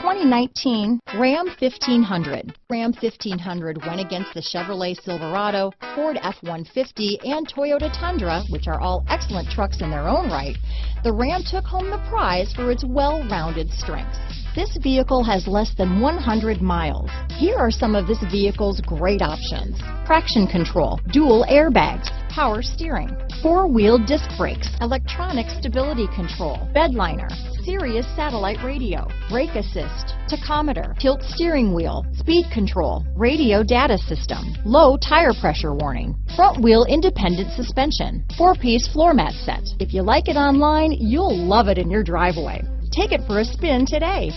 2019 Ram 1500. Ram 1500 went against the Chevrolet Silverado, Ford F-150, and Toyota Tundra, which are all excellent trucks in their own right. The Ram took home the prize for its well-rounded strengths. This vehicle has less than 100 miles. Here are some of this vehicle's great options: traction control, dual airbags, power steering, four-wheel disc brakes, electronic stability control, bed liner, Sirius Satellite Radio, brake assist, tachometer, tilt steering wheel, speed control, radio data system, low tire pressure warning, front wheel independent suspension, 4-piece floor mat set. If you like it online, you'll love it in your driveway. Take it for a spin today.